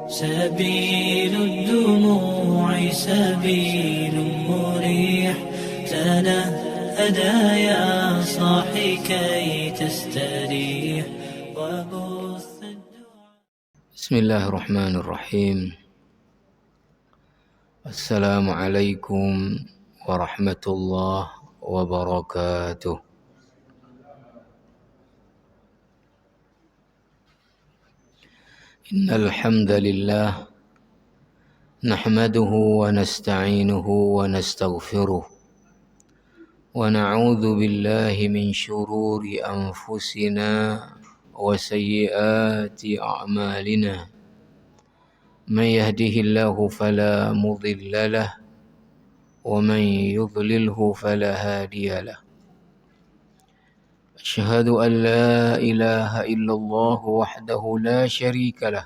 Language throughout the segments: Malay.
سبيل الدموع سبيل مريح، تنهدى يا صاحي كي تستريح وبث بسم الله الرحمن الرحيم. السلام عليكم ورحمة الله وبركاته. إن الحمد لله نحمده ونستعينه ونستغفره ونعوذ بالله من شرور أنفسنا وسيئات أعمالنا. من يهده الله فلا مضل له ومن يضلله فلا هادي له. أشهد أن لا إله إلا الله وحده لا شريك له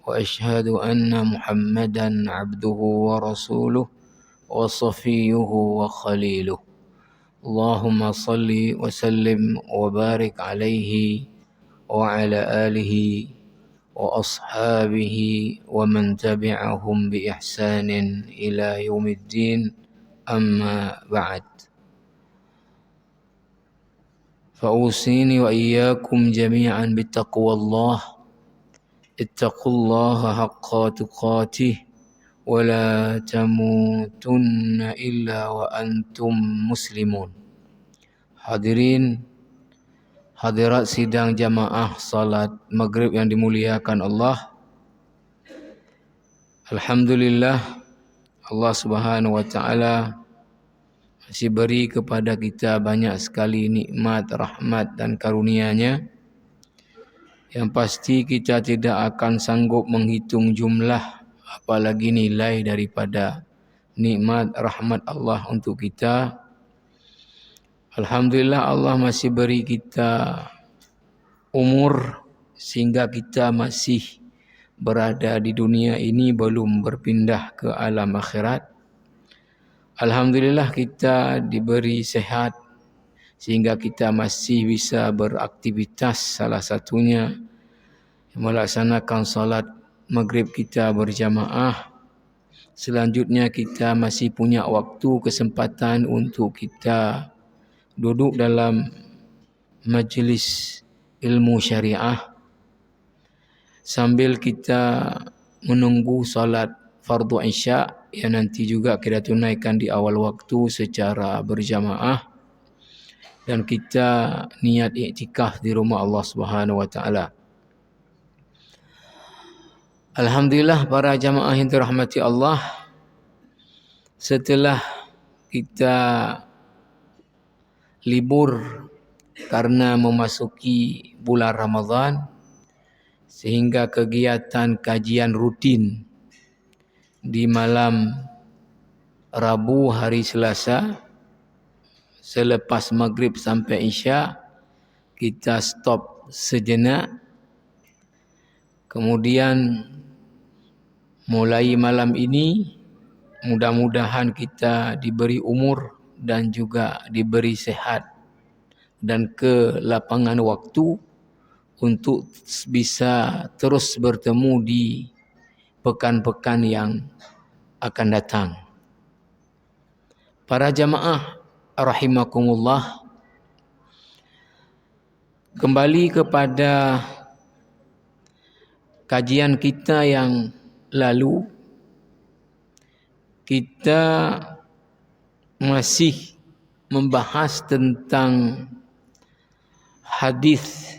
وأشهد أن محمدا عبده ورسوله وصفيه وخليله. اللهم صل وسلم وبارك عليه وعلى آله وأصحابه ومن تبعهم بإحسان إلى يوم الدين. أما بعد، فأوصيني وإياكم جميعا بتقوى الله. اتقوا الله حق تقاته ولا تموتن إلا وأنتم مسلمون. Hadirin hadirat sidang jamaah salat maghrib yang dimuliakan Allah. Alhamdulillah, Allah Subhanahu wa taala masih beri kepada kita banyak sekali nikmat, rahmat dan karunia-Nya yang pasti kita tidak akan sanggup menghitung jumlah apalagi nilai daripada nikmat rahmat Allah untuk kita. Alhamdulillah, Allah masih beri kita umur sehingga kita masih berada di dunia ini, belum berpindah ke alam akhirat. Alhamdulillah, kita diberi sehat sehingga kita masih bisa beraktivitas, salah satunya melaksanakan salat maghrib kita berjamaah. Selanjutnya kita masih punya waktu, kesempatan untuk kita duduk dalam majlis ilmu syariah sambil kita menunggu salat fardu isya yang nanti juga kita tunaikan di awal waktu secara berjamaah, dan kita niat iktikaf di rumah Allah Subhanahu wa taala. Alhamdulillah, para jamaah yang dirahmati Allah, setelah kita libur karena memasuki bulan Ramadan, sehingga kegiatan kajian rutin di malam Rabu, hari Selasa, selepas maghrib sampai isya, kita stop sejenak. Kemudian mulai malam ini, mudah-mudahan kita diberi umur dan juga diberi sehat dan kelapangan waktu untuk bisa terus bertemu di pekan-pekan yang akan datang. Para jamaah rahimakumullah, kembali kepada kajian kita yang lalu, kita masih membahas tentang hadis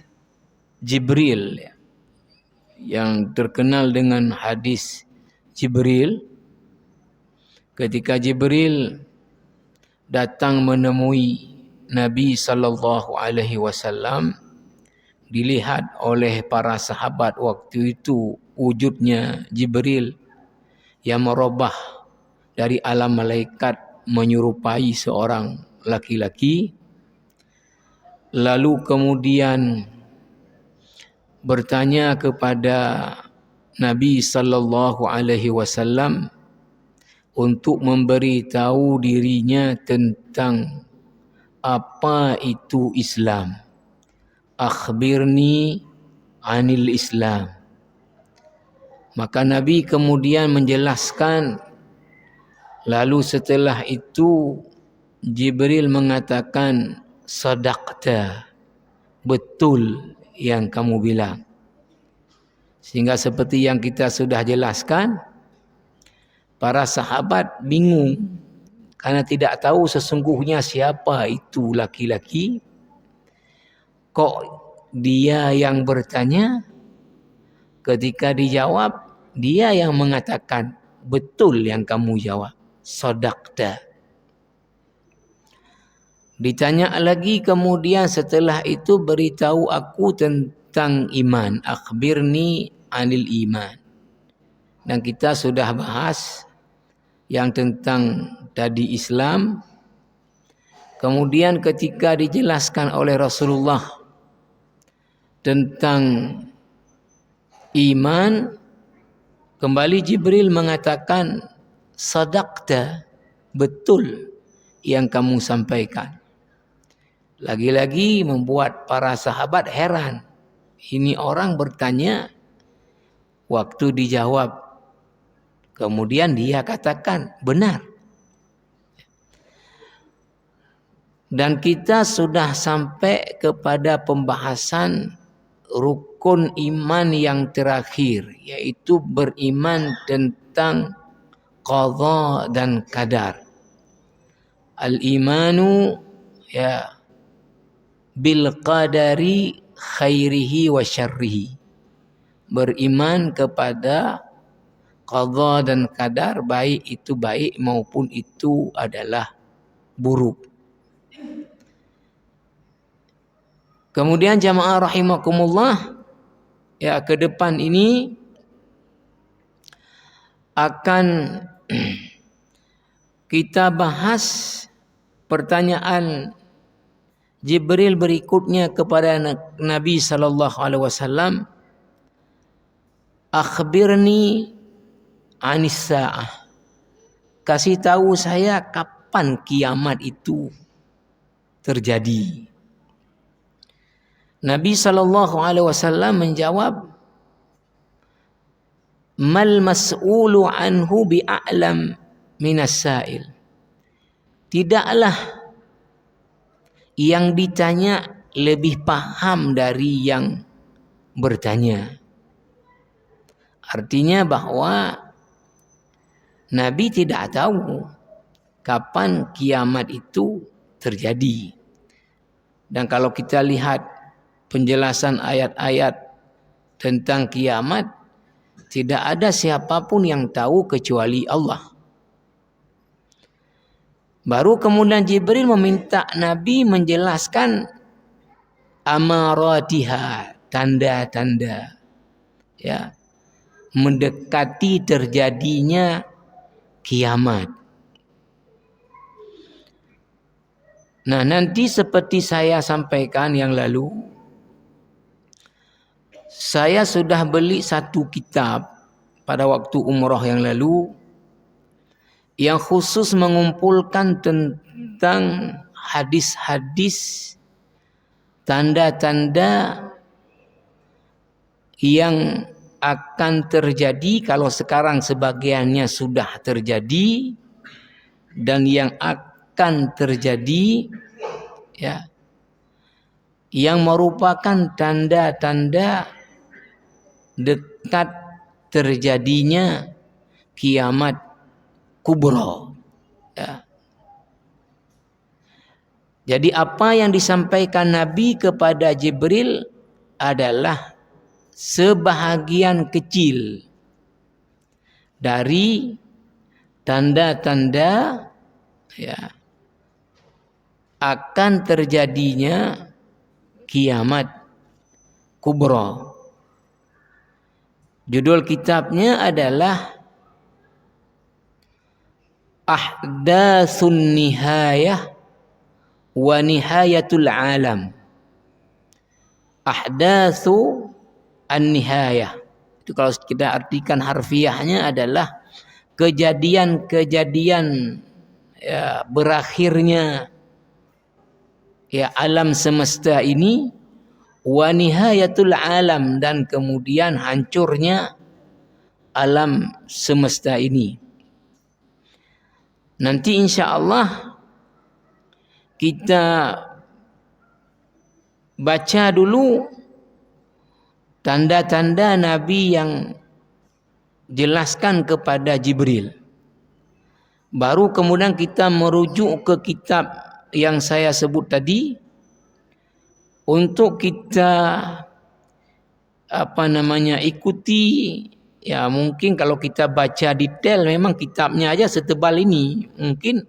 Jibril yang terkenal dengan hadis Jibril. Ketika Jibril datang menemui Nabi sallallahu alaihi wasallam, dilihat oleh para sahabat waktu itu wujudnya Jibril yang merubah dari alam malaikat menyerupai seorang laki-laki. Lalu kemudian bertanya kepada Nabi sallallahu alaihi wasallam untuk memberitahu dirinya tentang apa itu Islam. Akhbirni anil Islam. Maka Nabi kemudian menjelaskan, lalu setelah itu Jibril mengatakan, sadaqta, betul yang kamu bilang. Sehingga seperti yang kita sudah jelaskan, para sahabat bingung karena tidak tahu sesungguhnya siapa itu laki-laki. Kok dia yang bertanya? Ketika dijawab, dia yang mengatakan, betul yang kamu jawab, sadaqta. Ditanya lagi kemudian setelah itu, beritahu aku tentang iman, akhbirni anil iman. Dan kita sudah bahas yang tentang tadi Islam. Kemudian ketika dijelaskan oleh Rasulullah tentang iman, kembali Jibril mengatakan, sadaqta, betul yang kamu sampaikan. Lagi-lagi membuat para sahabat heran. Ini orang bertanya, waktu dijawab, kemudian dia katakan benar. Dan kita sudah sampai kepada pembahasan rukun iman yang terakhir, yaitu beriman tentang qadha dan qadar. Al-imanu bil qadari khairihi wa syarrihi. Beriman kepada qadha dan qadar, baik itu baik maupun itu adalah buruk. Kemudian jamaah rahimakumullah, ke depan ini akan kita bahas pertanyaan Jibril berikutnya kepada Nabi sallallahu alaihi wasallam, akhbirni anis saah. Kasih tahu saya kapan kiamat itu terjadi. Nabi sallallahu alaihi wasallam menjawab, mal mas'ulu anhu bi'a'lam minas sa'il. Tidaklah yang ditanya lebih paham dari yang bertanya. Artinya bahwa Nabi tidak tahu kapan kiamat itu terjadi. Dan kalau kita lihat penjelasan ayat-ayat tentang kiamat, tidak ada siapapun yang tahu kecuali Allah. Baru kemudian Jibril meminta Nabi menjelaskan amaratiha, tanda-tanda mendekati terjadinya kiamat. Nah, nanti seperti saya sampaikan yang lalu, saya sudah beli satu kitab pada waktu umrah yang lalu yang khusus mengumpulkan tentang hadis-hadis tanda-tanda yang akan terjadi, kalau sekarang sebagiannya sudah terjadi, dan yang akan terjadi, yang merupakan tanda-tanda dekat terjadinya kiamat kubra. Jadi apa yang disampaikan Nabi kepada Jibril adalah sebahagian kecil dari tanda-tanda akan terjadinya kiamat kubra. Judul kitabnya adalah Ahdatsun Nihayah wa Nihayatul Alam. Ahdatsu an-nihayah. Itu kalau kita artikan harfiahnya adalah kejadian-kejadian berakhirnya alam semesta ini, wa nihayatul alam, dan kemudian hancurnya alam semesta ini. Nanti insya Allah kita baca dulu tanda-tanda Nabi yang jelaskan kepada Jibril. Baru kemudian kita merujuk ke kitab yang saya sebut tadi untuk kita ikuti. Ya mungkin kalau kita baca detail memang kitabnya aja setebal ini, mungkin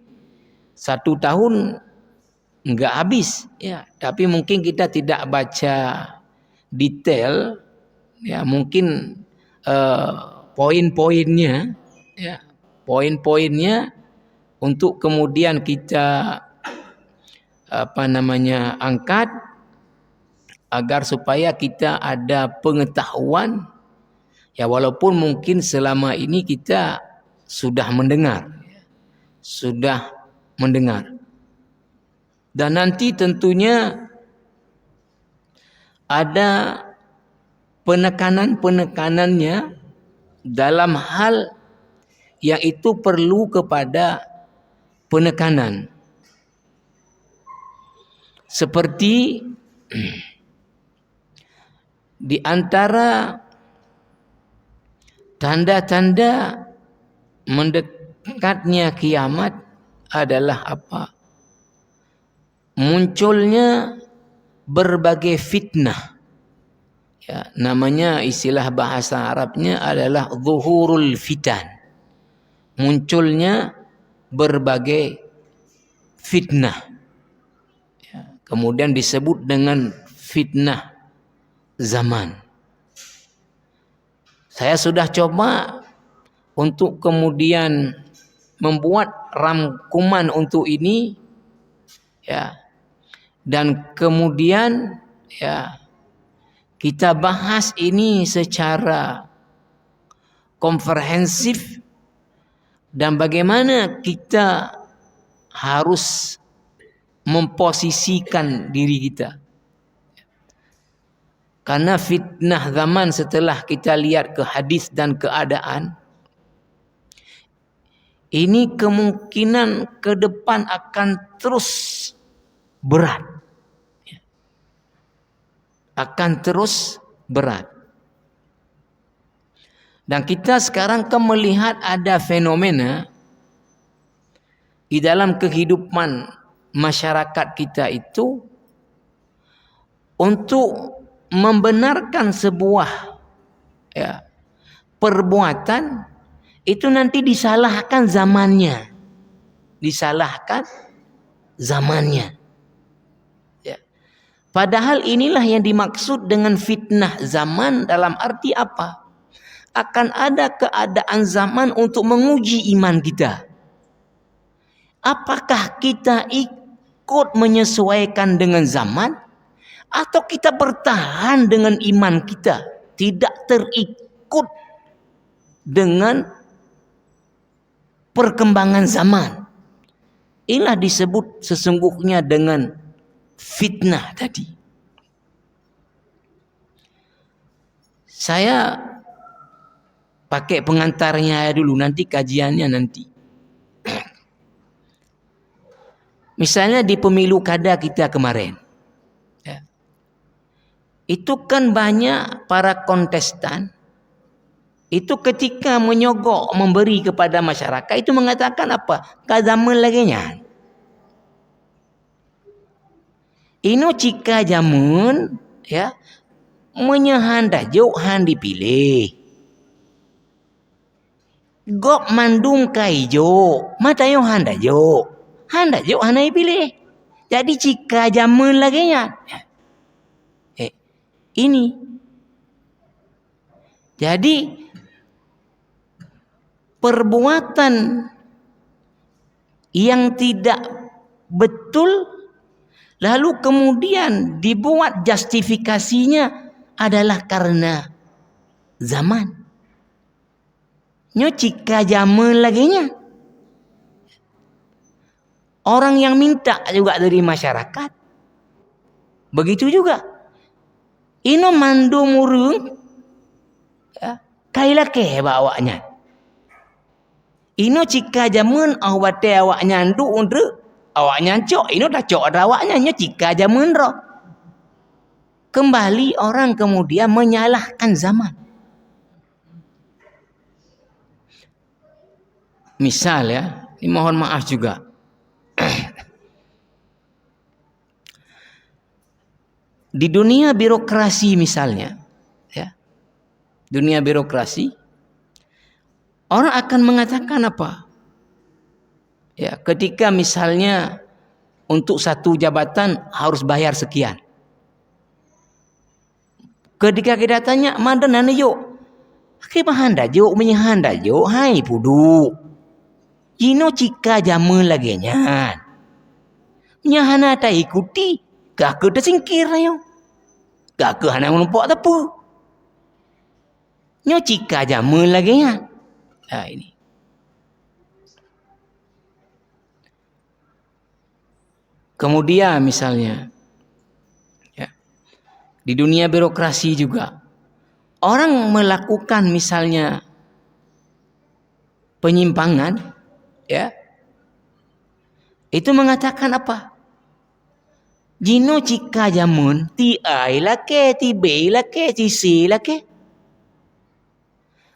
1 tahun enggak habis ya. Tapi mungkin kita tidak baca detail ya, mungkin poin-poinnya ya, poin-poinnya untuk kemudian kita angkat agar supaya kita ada pengetahuan ya, walaupun mungkin selama ini kita sudah mendengar. Dan nanti tentunya ada penekanan-penekanannya dalam hal yang itu perlu kepada penekanan. Seperti di antara tanda-tanda mendekatnya kiamat adalah apa? Munculnya berbagai fitnah. Ya, namanya istilah bahasa Arabnya adalah zuhurul fitan. Munculnya berbagai fitnah. Ya, kemudian disebut dengan fitnah zaman. Saya sudah coba untuk kemudian membuat rangkuman untuk ini ya. Dan kemudian ya kita bahas ini secara komprehensif dan bagaimana kita harus memposisikan diri kita. Karena fitnah zaman setelah kita lihat ke hadis dan keadaan, ini kemungkinan ke depan akan terus berat. Akan terus berat. Dan kita sekarang kan melihat ada fenomena di dalam kehidupan masyarakat kita itu, untuk membenarkan sebuah ya, perbuatan itu nanti disalahkan zamannya. Padahal inilah yang dimaksud dengan fitnah zaman, dalam arti apa? Akan ada keadaan zaman untuk menguji iman kita. Apakah kita ikut menyesuaikan dengan zaman, atau kita bertahan dengan iman kita, tidak terikut dengan perkembangan zaman. Inilah disebut sesungguhnya dengan fitnah tadi. Saya pakai pengantarnya dulu, nanti kajiannya nanti. Misalnya di pemilu kada kita kemarin ya, itu kan banyak para kontestan itu ketika menyogok memberi kepada masyarakat itu mengatakan apa? Kadama lagi nya. Ino jika jamun ya menyahanda jauh han dipilih. Gop mandung kaijo matayo handa jauh handa dipilih. Jadi jika jamun lagi nya. Ini. Jadi perbuatan yang tidak betul lalu kemudian dibuat justifikasinya adalah karena zaman. Nyo jika zaman laginya. Orang yang minta juga dari masyarakat. Begitu juga. Ino mando murung ya, Kailah ke awaknya. Ino cika jamun awate awaknya ndu undre awaknya cok ino dah cok ada awaknya nyo cika jamun ro. Kembali orang kemudian menyalahkan zaman. Misal ya, ini mohon maaf juga. Di dunia birokrasi misalnya, ya. Dunia birokrasi, orang akan mengatakan apa? Ya, ketika misalnya untuk satu jabatan harus bayar sekian. Ketika kita tanya, mana nana yuk? Kibahanda yuk, menyahanda yuk, hai pudu. Ino cika jamun lagi nyan. Nyahana tak ikuti, gak ke tersingkir yo. Gak ke hana menumpuk tepu. Nyo cika jamun lagi nyan. Nah ini. Kemudian misalnya, ya, di dunia birokrasi juga, orang melakukan misalnya penyimpangan, ya, itu mengatakan apa? Jino cika jamun, ti ai lah ke, ti be lah ke, ti si lah ke.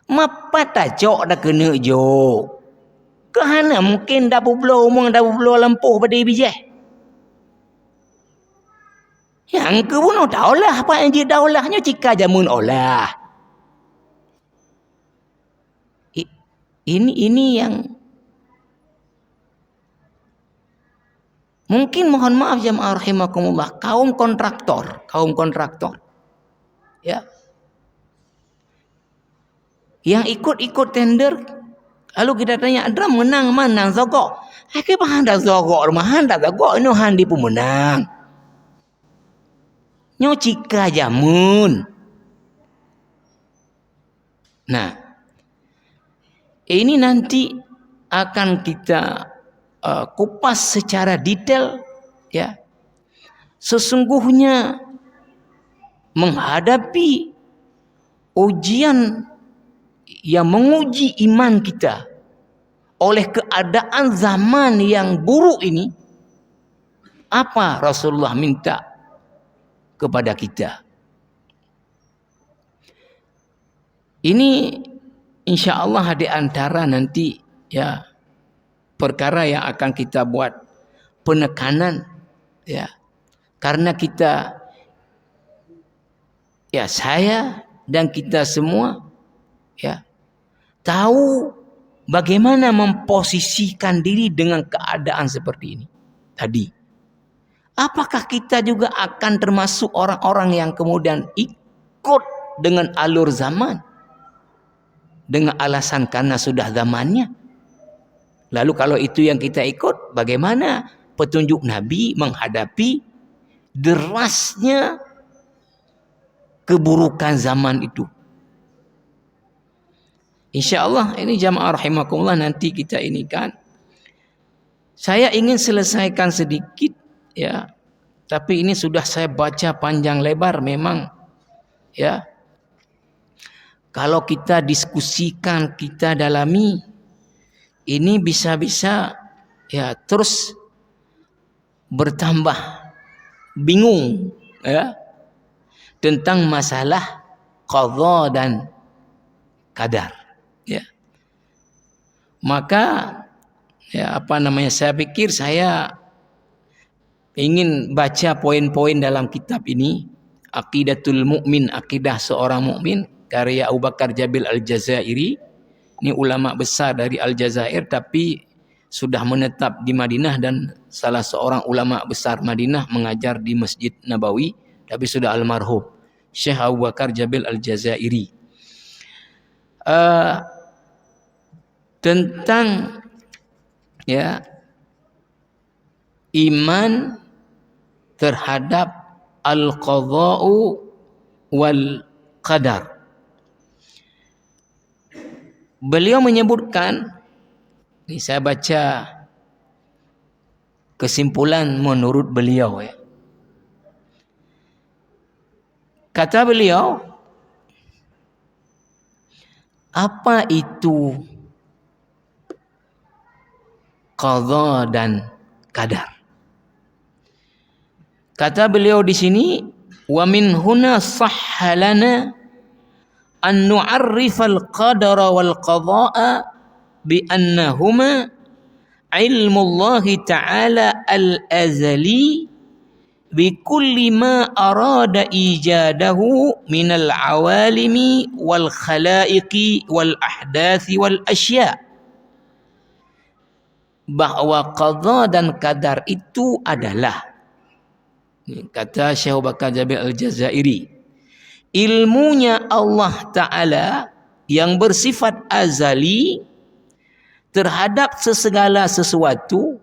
Mapata cok dah kena jo. Kehana mungkin dah bublo umang dah bublo lempuh pada bijih. Yang ke pun dah olah apa yang dia dah olahnya cika jamun olah. Ini yang mungkin mohon maaf jamaah rahimakumullah kaum kontraktor. Ya. Yang ikut tender lalu kita tanya ada menang mana zogok. Ke bahanda zogok rumah zogok ino handi pun menang. Nyo cika jamun. Nah, ini nanti akan kita kupas secara detail, ya. Sesungguhnya menghadapi ujian yang menguji iman kita oleh keadaan zaman yang buruk ini, apa Rasulullah minta kepada kita? Ini insya-Allah di antara nanti ya perkara yang akan kita buat penekanan, ya. Karena kita, ya saya dan kita semua, ya, tahu bagaimana memposisikan diri dengan keadaan seperti ini tadi. Apakah kita juga akan termasuk orang-orang yang kemudian ikut dengan alur zaman dengan alasan karena sudah zamannya? Lalu kalau itu yang kita ikut, bagaimana petunjuk Nabi menghadapi derasnya keburukan zaman itu? InsyaAllah ini jamaah rahimakumullah nanti kita ini kan. Saya ingin selesaikan sedikit, ya. Tapi ini sudah saya baca panjang lebar memang, ya. Kalau kita diskusikan, kita dalami, ini bisa-bisa ya terus bertambah bingung, ya, tentang masalah qadha dan qadar, ya. Maka ya saya pikir saya ingin baca poin-poin dalam kitab ini, Aqidatul Mu'min, akidah seorang mukmin, karya Abu Bakar Jabil Al-Jazairi. Ini ulama besar dari Aljazair tapi sudah menetap di Madinah dan salah seorang ulama besar Madinah, mengajar di Masjid Nabawi tapi sudah almarhum, Syekh Abu Bakar Jabil Al-Jazairi. Tentang ya iman terhadap al-qadha'u wal qadar. Beliau menyebutkan, ini saya baca kesimpulan menurut beliau, ya. Kata beliau, Apa itu qadha dan qadar? Kata beliau di sini, wa min huna sahha lana an nu'arrifa al-qadara wal qadha'a bi annahuma ilmu Allah ta'ala al-azali bi kulli ma arada ijadahu min al-awalimi wal khalaiqi wal ahdathi wal asya'. Bahwa qadha dan qadar itu adalah, kata Syekh Abu Bakar Jabir Al-Jazairi, ilmunya Allah Ta'ala yang bersifat azali terhadap segala sesuatu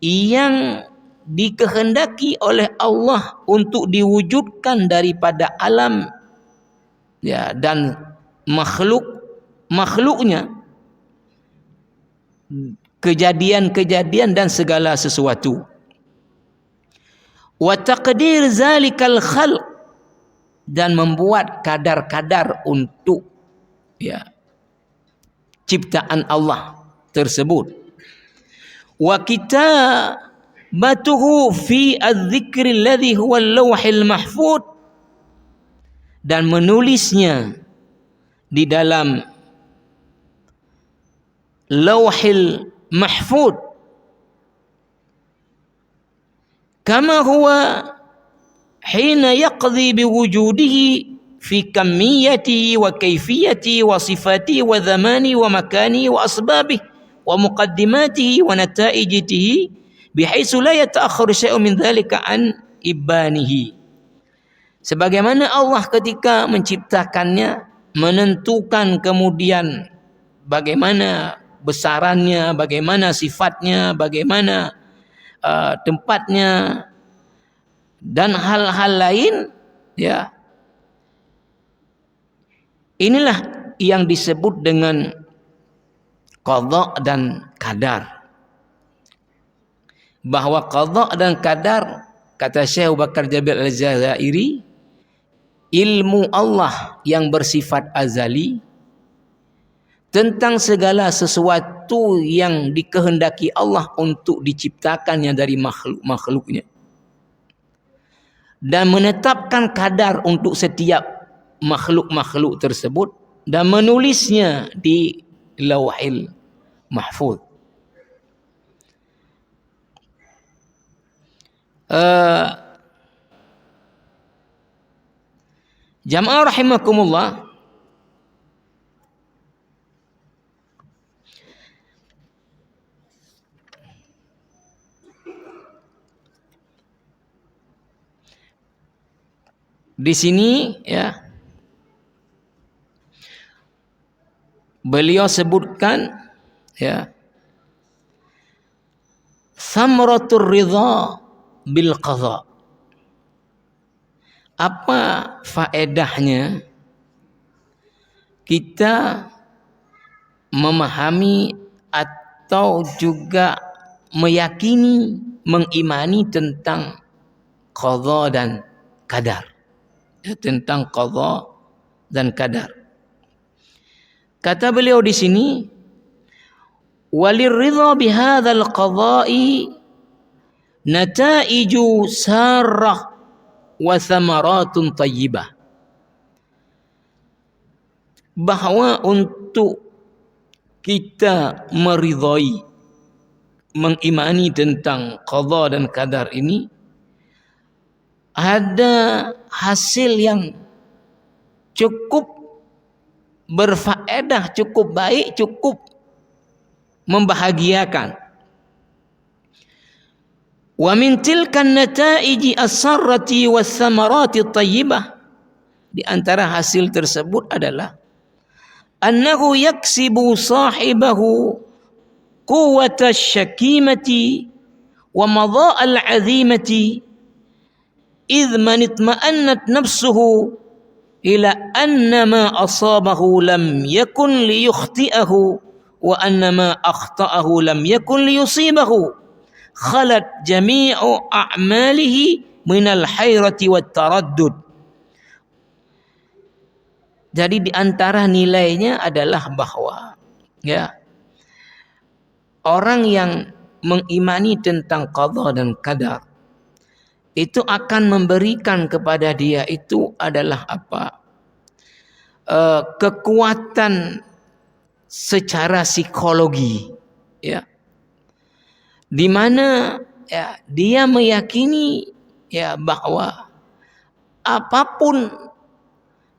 yang dikehendaki oleh Allah untuk diwujudkan daripada alam ya dan makhluknya, kejadian-kejadian dan segala sesuatu. Wa taqdir zalikal khalq, dan membuat kadar-kadar untuk ya ciptaan Allah tersebut. Wa kitabatuhu fi adz-dzikri alladhi huwa al-lawhil mahfuz, dan menulisnya di dalam lawhil mahfuz, kama huwa hina yaqdi biwujudihi fi kamiyatihi wa kayfiyatihi wa sifatihi wa zamani wa makani wa asbabihi wa muqaddimatihi wa nataijihi bihaitsu la yata'akhkharu syai'un min dzalika an ibanihi. Sebagaimana Allah ketika menciptakannya menentukan kemudian bagaimana besarannya, bagaimana sifatnya, bagaimana tempatnya dan hal-hal lain, ya. Inilah yang disebut dengan qadha dan qadar. Bahwa qadha dan qadar, kata Syekh Abu Bakar Jabir Al-Jazairi, ilmu Allah yang bersifat azali tentang segala sesuatu yang dikehendaki Allah untuk diciptakannya dari makhluknya, dan menetapkan kadar untuk setiap makhluk-makhluk tersebut dan menulisnya di Lauhil Mahfuz. Jamaah rahimakumullah, di sini ya beliau sebutkan ya samratur ridha bil qadha. Apa faedahnya kita memahami atau juga meyakini, mengimani tentang qadha dan qadar, ya, tentang qadha dan qadar. Kata beliau di sini, walirridha bihadzal qadha'i nataiju sarrah wa thamaratun tayyibah. Bahwa untuk kita meridhai, mengimani tentang qadha dan qadar ini, ada hasil yang cukup berfaedah, cukup baik, cukup membahagiakan. Wa min tilkan nataiji as-sarrati was-samarati at-tayyibah, di antara hasil tersebut adalah annahu yaksibu sahibahu quwwata syakimati wa madha' al-'azimati idh man itma'annat nafsuhu ila anna ma asabahu lam yakun liyukhti'ahu wa anna ma akhta'ahu lam yakun liyusibahu khalat jami'u a'malihi minal hayrati wat taraddud. Jadi di antara nilainya adalah bahwa ya orang yang mengimani tentang qada dan qadar itu akan memberikan kepada dia itu adalah apa? Kekuatan secara psikologi, ya, di mana ya dia meyakini ya bahwa apapun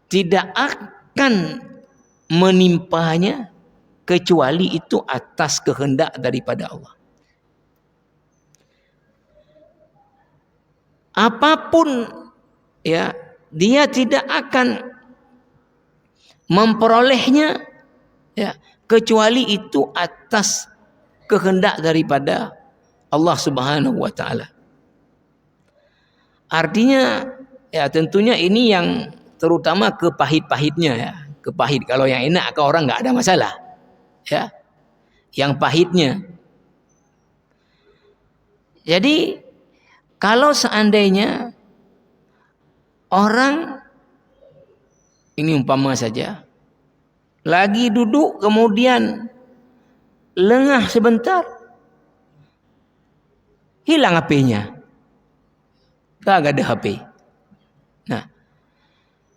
tidak akan menimpanya kecuali itu atas kehendak daripada Allah. Apapun ya dia tidak akan memperolehnya ya kecuali itu atas kehendak daripada Allah Subhanahu wa taala. Artinya ya tentunya ini yang terutama kepahit-pahitnya ya. Kepahit, kalau yang enak ke orang nggak ada masalah. Ya. Yang pahitnya. Jadi kalau seandainya orang ini umpama saja lagi duduk kemudian lengah sebentar, hilang HP-nya, gak ada HP. Nah,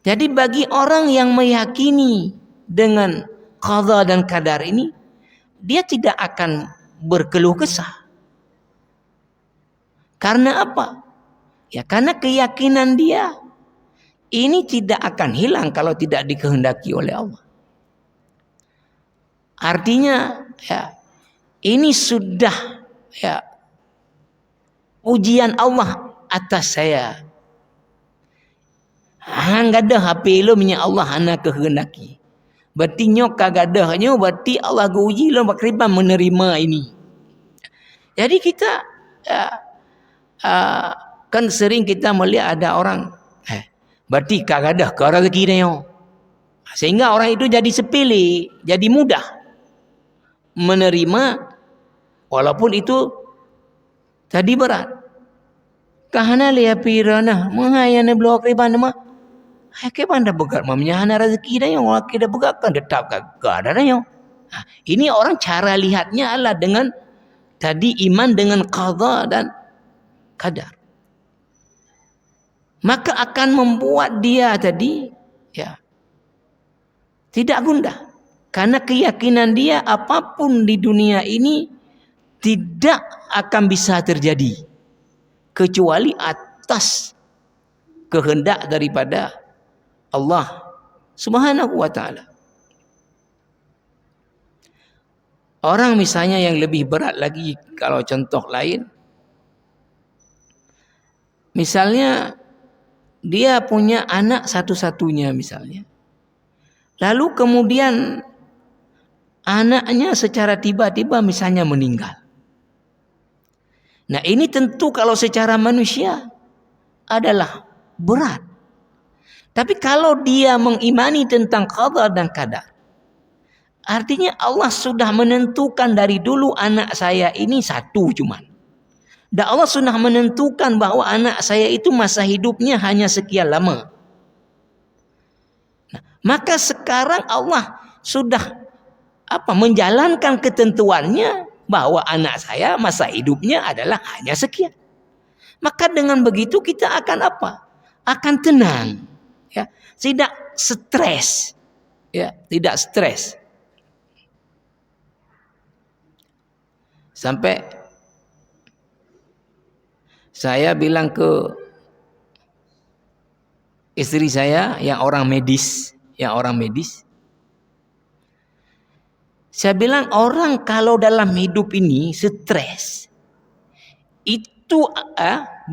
jadi bagi orang yang meyakini dengan qada dan qadar ini, dia tidak akan berkeluh kesah. Karena apa? Ya karena keyakinan dia ini tidak akan hilang kalau tidak dikehendaki oleh Allah. Artinya ya ini sudah ya ujian Allah atas saya. Enggak ada HP lo minyak Allah anak kehendaki. Berarti nyok kagak ada hanya berarti Allah uji lo makriban menerima ini. Jadi kita ya, kan sering kita melihat ada orang berarti kagak ada ke rezeki dia. Sehingga orang itu jadi sepele, jadi mudah menerima walaupun itu tadi berat. Kahana lihat pirana menghayana blok riban mah. Ke banda begat mamnya hana rezeki dia yang orang kita begat kan tetap kagak ada dia. Ini orang cara lihatnya adalah dengan tadi iman dengan qada dan qadar. Maka akan membuat dia tadi ya tidak gundah. Karena keyakinan dia apapun di dunia ini tidak akan bisa terjadi kecuali atas kehendak daripada Allah Subhanahu wa taala. Orang misalnya yang lebih berat lagi kalau contoh lain, misalnya dia punya anak satu-satunya misalnya. Lalu kemudian anaknya secara tiba-tiba misalnya meninggal. Nah ini tentu kalau secara manusia adalah berat. Tapi kalau dia mengimani tentang qada dan qadar, artinya Allah sudah menentukan dari dulu anak saya ini satu cuman. Dan Allah sudah menentukan bahwa anak saya itu masa hidupnya hanya sekian lama. Nah, maka sekarang Allah sudah menjalankan ketentuannya bahwa anak saya masa hidupnya adalah hanya sekian. Maka dengan begitu kita akan akan tenang, ya, tidak stres, ya, tidak stres. Sampai saya bilang ke istri saya yang orang medis, saya bilang orang kalau dalam hidup ini stres itu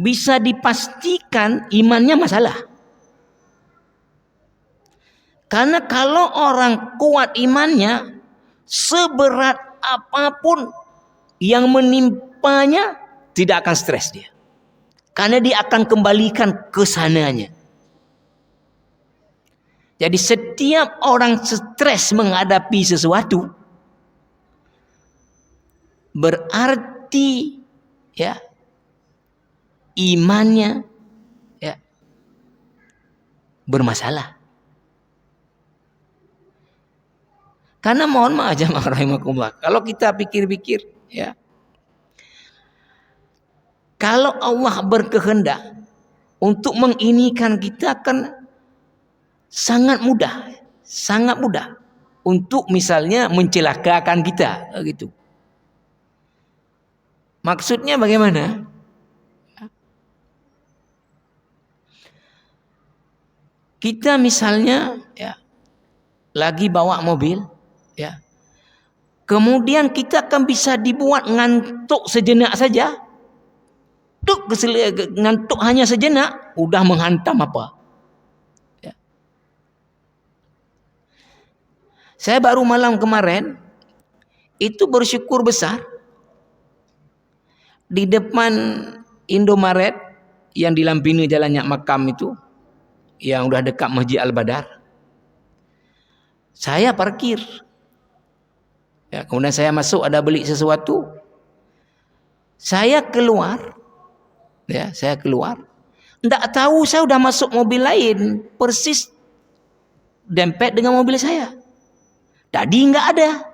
bisa dipastikan imannya masalah. Karena kalau orang kuat imannya, seberat apapun yang menimpanya tidak akan stres dia. Karena dia akan kembalikan ke sananya. Jadi setiap orang stres menghadapi sesuatu berarti ya imannya ya bermasalah. Karena mohon maaf jemaah rahimakumullah, kalau kita pikir-pikir ya, kalau Allah berkehendak untuk menginikan kita kan sangat mudah untuk misalnya mencelakakan kita gitu. Maksudnya bagaimana? Kita misalnya ya lagi bawa mobil ya. Kemudian kita akan bisa dibuat ngantuk sejenak saja. Ngantuk hanya sejenak udah menghantam apa? Ya. Saya baru malam kemarin itu bersyukur besar di depan Indomaret yang di Lampini Jalan Nyak Makam itu, yang udah dekat Masjid Al-Badar. Saya parkir. Ya, kemudian saya masuk, ada beli sesuatu. Saya keluar. Ya, saya keluar. Enggak tahu saya udah masuk mobil lain, persis dempet dengan mobil saya. Tadi enggak ada.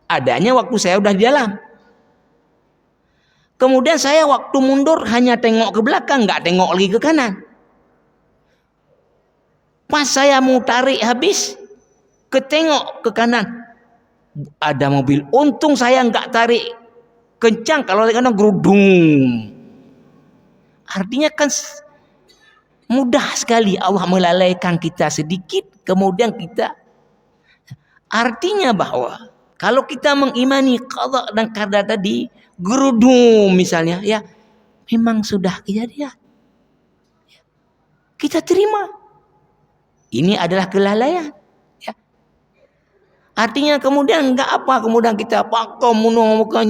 Adanya waktu saya udah di dalam. Kemudian saya waktu mundur hanya tengok ke belakang, enggak tengok lagi ke kanan. Pas saya mau tarik habis, ketengok ke kanan, ada mobil. Untung saya enggak tarik kencang, kalau tarik kanan gerudung. Artinya kan mudah sekali Allah melalaikan kita sedikit, kemudian kita. Artinya bahwa kalau kita mengimani qada dan qadar tadi, gerudung misalnya, ya memang sudah kejadian. Kita terima. Ini adalah kelalaian. Ya. Artinya kemudian enggak apa, kemudian kita pakai bukan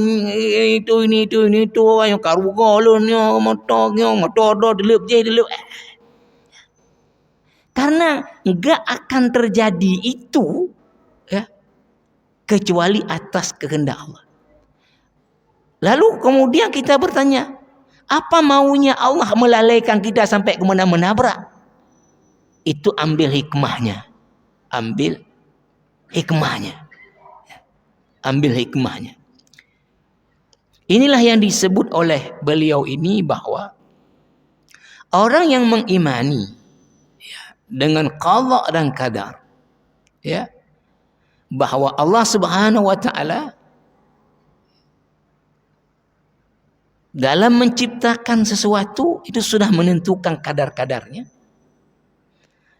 itu, ayo karugolonnya, motor delep. Karena enggak akan terjadi itu ya, kecuali atas kehendak Allah. Lalu kemudian kita bertanya, apa maunya Allah melalaikan kita sampai kemudian menabrak? Itu ambil hikmahnya. Ambil hikmahnya. Inilah yang disebut oleh beliau ini bahwa orang yang mengimani ya, dengan qada dan qadar ya, bahwa Allah Subhanahu wa taala dalam menciptakan sesuatu itu sudah menentukan kadar-kadarnya.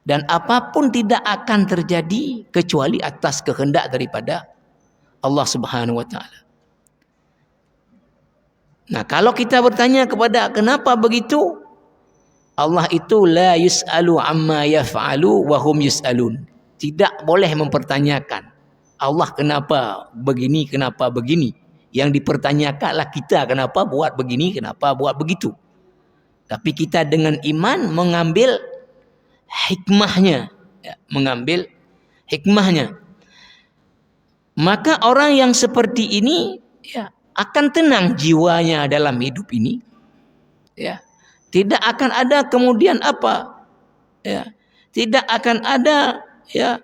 Dan apapun tidak akan terjadi kecuali atas kehendak daripada Allah Subhanahu wa taala. Nah, kalau kita bertanya kepada kenapa begitu? Allah itu la yus'alu amma yaf'alu wa hum yus'alun. Tidak boleh mempertanyakan Allah kenapa begini, kenapa begini. Yang dipertanyakanlah kita kenapa buat begini, kenapa buat begitu. Tapi kita dengan iman mengambil hikmahnya, ya, mengambil hikmahnya. Maka orang yang seperti ini ya, akan tenang jiwanya dalam hidup ini. Ya. Tidak akan ada kemudian apa? Ya. Tidak akan ada ya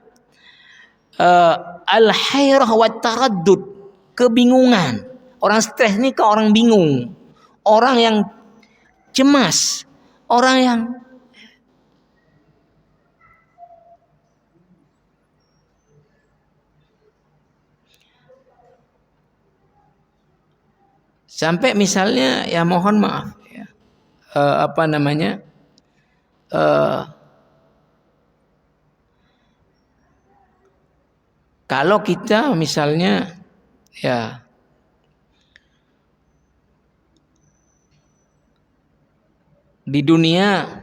al-hayrah wa taraddud, kebingungan. Orang stres ini kan orang bingung. Orang yang cemas, orang yang sampai misalnya ya mohon maaf ya, kalau kita misalnya ya di dunia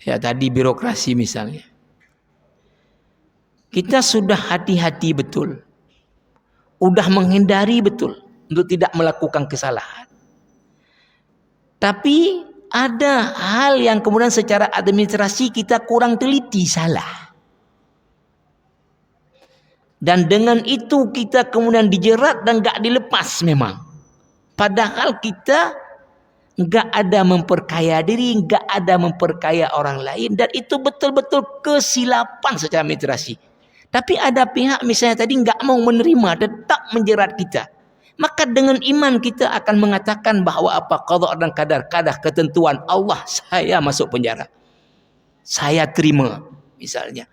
ya tadi birokrasi misalnya, kita sudah hati-hati betul, udah menghindari betul untuk tidak melakukan kesalahan. Tapi ada hal yang kemudian secara administrasi kita kurang teliti, salah. Dan dengan itu kita kemudian dijerat dan gak dilepas memang. Padahal kita gak ada memperkaya diri, gak ada memperkaya orang lain. Dan itu betul-betul kesilapan secara administrasi. Tapi ada pihak misalnya tadi enggak mau menerima, tetap menjerat kita. Maka dengan iman kita akan mengatakan bahwa apa qada dan qadar ketentuan Allah, saya masuk penjara. Saya terima misalnya.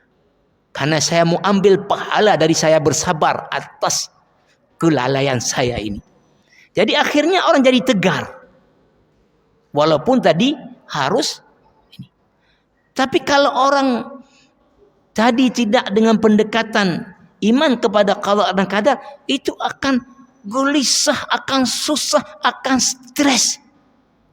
Karena saya mau ambil pahala dari saya bersabar atas kelalaian saya ini. Jadi akhirnya orang jadi tegar. Walaupun tadi harus ini. Tapi kalau orang tadi tidak dengan pendekatan iman kepada qada dan qadar, itu akan gelisah, akan susah, akan stres.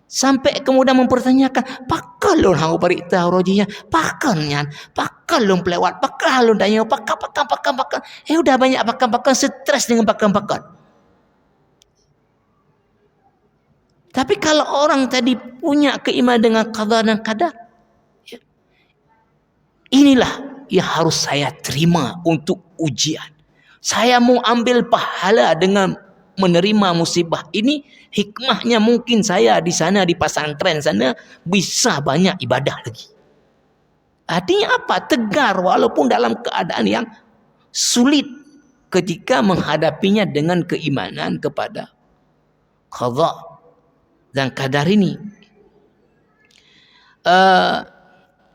Sampai kemudian mempertanyakan, pakalun hang bari tahu rojinya, pakalnya, pakalun pelewat, pakalun tanya, pakal. Udah banyak pakal, stres dengan pakal. Tapi kalau orang tadi punya keimanan dengan qada dan qadar, ya, inilah yang harus saya terima untuk ujian. Saya mau ambil pahala dengan menerima musibah ini, hikmahnya mungkin saya di sana di pesantren sana bisa banyak ibadah lagi. Artinya apa? Tegar walaupun dalam keadaan yang sulit ketika menghadapinya dengan keimanan kepada qada dan qadar ini.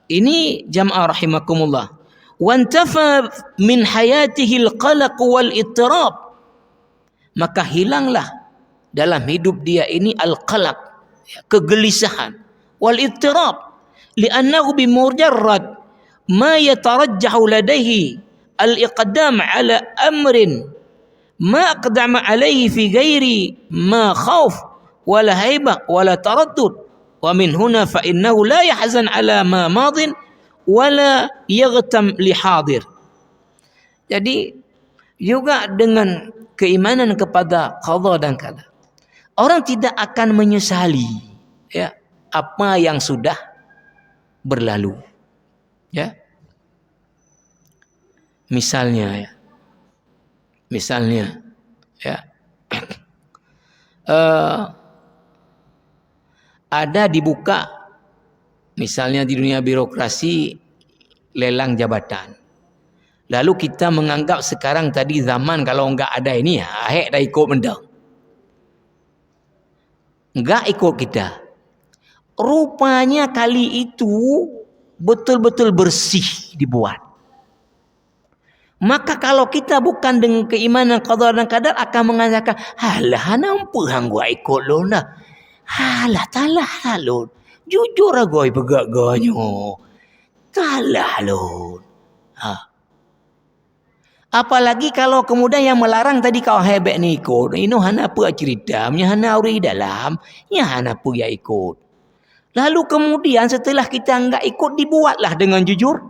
Ini jamaah rahimakumullah. Wantafa min hayatihi al-qalaq wal ittirab. Maka hilanglah dalam hidup dia ini al-qalaq, kegelisahan, wal ittirab, li'annahu bimujarrad ma yatarajjahu ladaihi al-iqdam ala amrin ma aqdama alaihi fi ghairi ma khauf wala haibah wala taraddud, wa min huna fa innahu la yahzan ala ma madin wala yaghtam li hadir. Jadi juga dengan keimanan kepada qada dan qadar, orang tidak akan menyesali ya apa yang sudah berlalu. Ya. Misalnya ya. Ada dibuka misalnya di dunia birokrasi lelang jabatan. Lalu kita menganggap sekarang tadi zaman kalau enggak ada ini, hek dah ikut benda. Enggak ikut kita. Rupanya kali itu betul-betul bersih dibuat. Maka kalau kita bukan dengan keimanan qada dan qadar akan mengatakan, halah nampu hang gua ikut lo nah. Halah talah lo. Jujur agoi pegak ganyo. Talah lo. Apalagi kalau kemudian yang melarang tadi kau hebek ni ikut. Ini hana apa cerita, hana uri dalam, hana apa ya ikut. Lalu kemudian setelah kita enggak ikut, dibuatlah dengan jujur.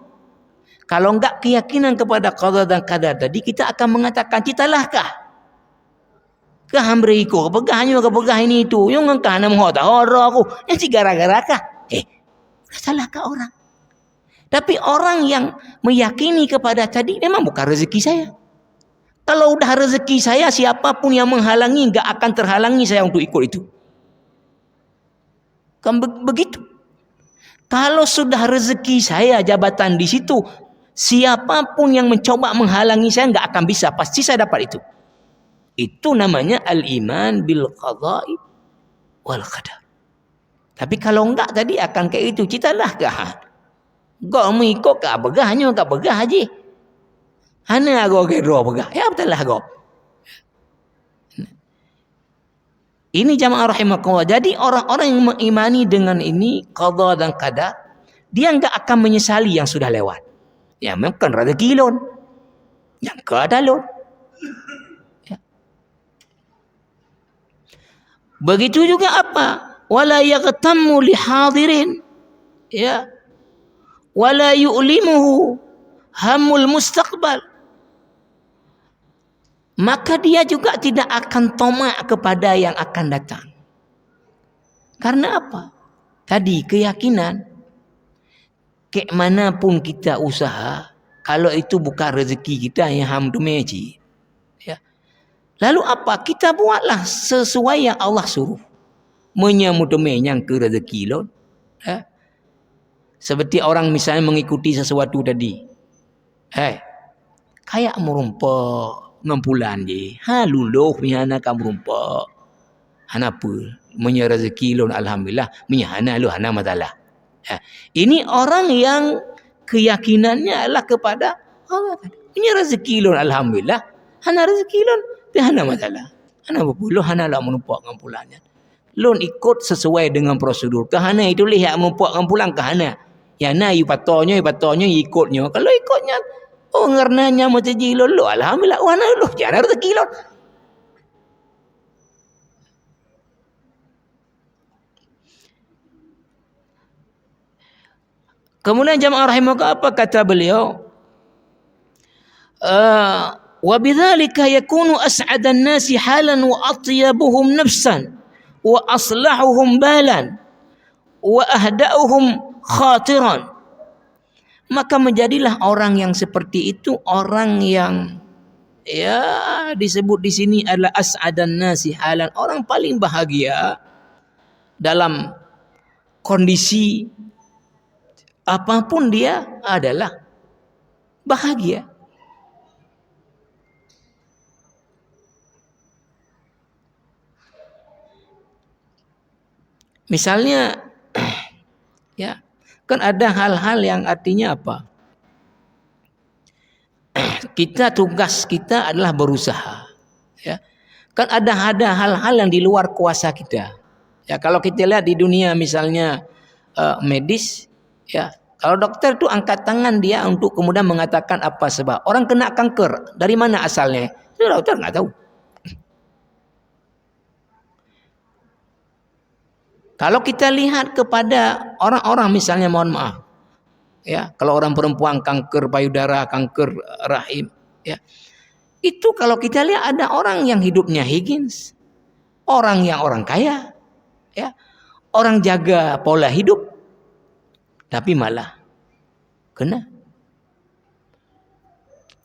Kalau enggak keyakinan kepada qada dan qadar tadi, kita akan mengatakan, citalahkah? Kah hambri ikut, kepegahnya kepegah ini itu. Yang engkau hana menghota, aku. Yang si gara-gara kah? Salahkah orang? Tapi orang yang meyakini kepada tadi memang bukan rezeki saya. Kalau udah rezeki saya, siapapun yang menghalangi enggak akan terhalangi saya untuk ikut itu. Kan begitu. Kalau sudah rezeki saya jabatan di situ, siapapun yang mencoba menghalangi saya enggak akan bisa, pasti saya dapat itu. Itu namanya al-iman bil qada'i wal qadar. Tapi kalau enggak tadi akan kayak itu, citalah kah? Kau mengikut kah begahnya kah begah haji. Hana kau kedua begah. Ya betul lah kau. Ini jamaah rahimakumullah. Jadi orang-orang yang mengimani dengan ini qada dan qadar, dia enggak akan menyesali yang sudah lewat. Ya mungkin rezeki lon. Yang kada lon. Ya. Begitu juga apa? Wala yaghtammu li hadirin. Ya. Wala yu'limuhu hamul mustaqbal. Maka dia juga tidak akan tamak kepada yang akan datang. Karena apa? Tadi keyakinan, kek manapun kita usaha, kalau itu bukan rezeki kita yang ham dumeji. Ya. Lalu apa? Kita buatlah sesuai yang Allah suruh. Menyambut yang ke rezeki lo. Ya. Seperti orang misalnya mengikuti sesuatu tadi. kayak merumpak ngampulan je. Ha luluh mihana kam merumpak. Hana apa? Punya rezeki lun alhamdulillah, mihana lu hana masalah. Ha. Ini orang yang keyakinannya adalah kepada Allah. Punya rezeki lun alhamdulillah, hana rezeki lun, hana masalah. Hana berpuluh, hana lah menumpak ngampulannya. Lun ikut sesuai dengan prosedur. Kahana itu lihat menumpak ngampulan kahana. Ya na ipatonya ikutnya. Kalau ikutnya oh ngernanya macam jilun lu alhamdulillah wana lu jangan rezeki lu. Kemudian jamaah rahimakumullah apa kata beliau? Wa bidzalika yakunu as'adan nasi halan wa atyabuhum nafsan wa aslahuhum balan wa ahda'uhum khatiran. Maka menjadilah orang yang seperti itu orang yang ya disebut di sini adalah as'adan nasi halan, orang paling bahagia dalam kondisi apapun dia adalah bahagia. Misalnya ya, kan ada hal-hal yang artinya apa? Tugas kita adalah berusaha. Ya. Kan ada hal-hal yang di luar kuasa kita. Ya, kalau kita lihat di dunia misalnya medis, ya, kalau dokter itu angkat tangan dia untuk kemudian mengatakan apa sebab orang kena kanker, dari mana asalnya? Itu dokter nggak tahu. Kalau kita lihat kepada orang-orang misalnya mohon maaf, ya, kalau orang perempuan kanker payudara, kanker rahim, ya, itu kalau kita lihat ada orang yang hidupnya higienis, orang kaya, ya, orang jaga pola hidup, tapi malah kena.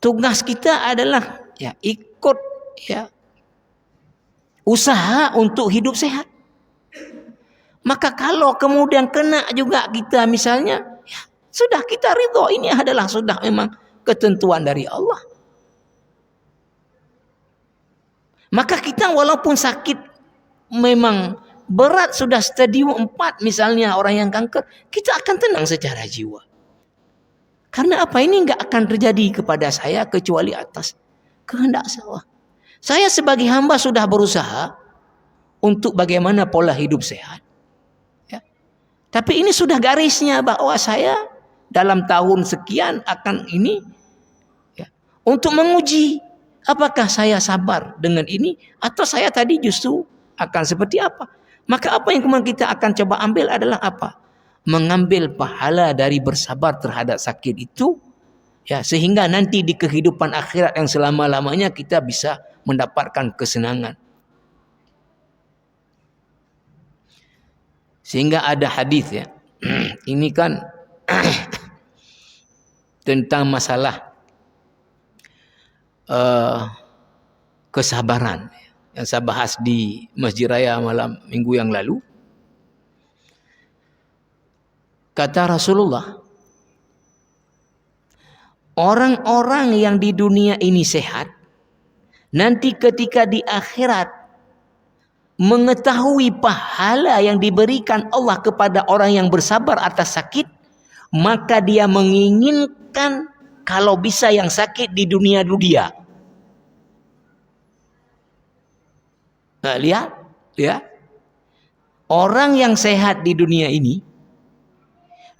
Tugas kita adalah ya ikut ya usaha untuk hidup sehat. Maka kalau kemudian kena juga kita misalnya, ya sudah kita ridho, ini adalah sudah memang ketentuan dari Allah. Maka kita walaupun sakit memang berat sudah stadium 4 misalnya orang yang kanker, kita akan tenang secara jiwa. Karena apa? Ini enggak akan terjadi kepada saya kecuali atas kehendak Allah. Saya sebagai hamba sudah berusaha untuk bagaimana pola hidup sehat. Tapi ini sudah garisnya bahwa saya dalam tahun sekian akan ini ya, untuk menguji apakah saya sabar dengan ini atau saya tadi justru akan seperti apa. Maka apa yang kemudian kita akan coba ambil adalah apa? Mengambil pahala dari bersabar terhadap sakit itu ya, sehingga nanti di kehidupan akhirat yang selama-lamanya kita bisa mendapatkan kesenangan. Sehingga ada hadis ya. Ini kan tentang masalah kesabaran yang saya bahas di Masjid Raya malam minggu yang lalu. Kata Rasulullah, orang-orang yang di dunia ini sehat, nanti ketika di akhirat mengetahui pahala yang diberikan Allah kepada orang yang bersabar atas sakit, maka dia menginginkan kalau bisa yang sakit di dunia dia. Nah, lihat, ya. Orang yang sehat di dunia ini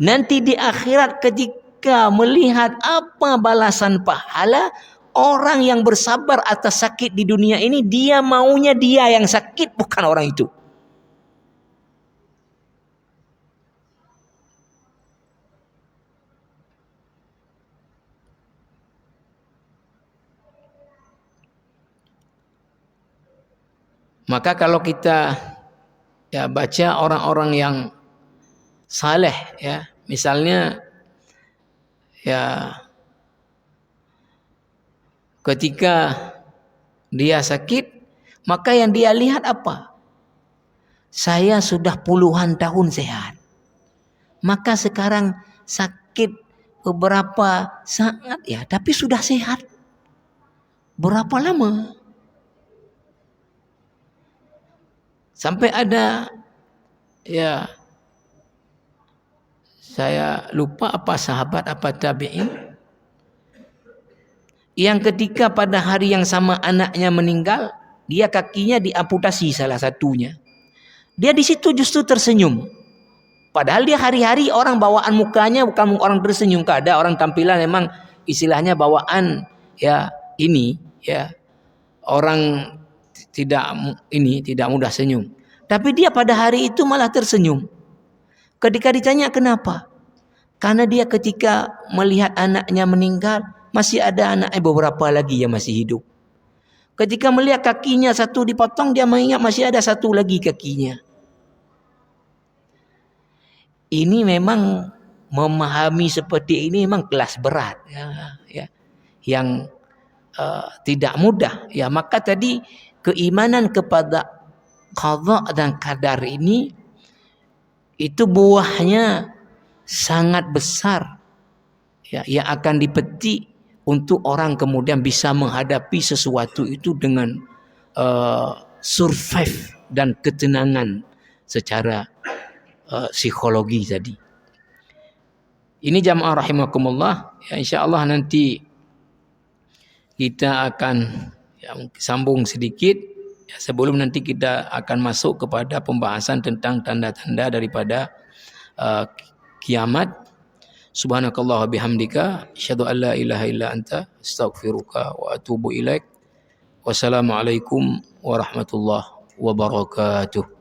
nanti di akhirat ketika melihat apa balasan pahala orang yang bersabar atas sakit di dunia ini, dia maunya dia yang sakit, bukan orang itu. Maka kalau kita ya baca orang-orang yang saleh ya, misalnya ya ketika dia sakit, maka yang dia lihat apa? Saya sudah puluhan tahun sehat. Maka sekarang sakit beberapa saat ya, tapi sudah sehat. Berapa lama? Sampai ada, ya saya lupa apa sahabat apa tabi'in, yang ketika pada hari yang sama anaknya meninggal, dia kakinya diamputasi salah satunya. Dia di situ justru tersenyum. Padahal dia hari-hari orang bawaan mukanya bukan orang tersenyum, ada orang tampilan memang istilahnya bawaan ya ini ya orang tidak mudah senyum. Tapi dia pada hari itu malah tersenyum. Ketika ditanya kenapa? Karena dia ketika melihat anaknya meninggal, masih ada anaknya beberapa lagi yang masih hidup. Ketika melihat kakinya satu dipotong, dia mengingat masih ada satu lagi kakinya. Ini memang memahami seperti ini memang kelas berat, ya. Yang tidak mudah. Ya, maka tadi keimanan kepada qadha dan qadar ini itu buahnya sangat besar, ya, yang akan dipetik untuk orang kemudian bisa menghadapi sesuatu itu dengan survive dan ketenangan secara psikologi tadi. Ini jamaah rahimakumullah, ya, insyaallah nanti kita akan sambung sedikit. Ya, sebelum nanti kita akan masuk kepada pembahasan tentang tanda-tanda daripada kiamat. Subhanakallah wa bihamdika asyhadu an la ilaha illa anta astaghfiruka wa atubu ilaik. Wassalamualaikum warahmatullahi wabarakatuh.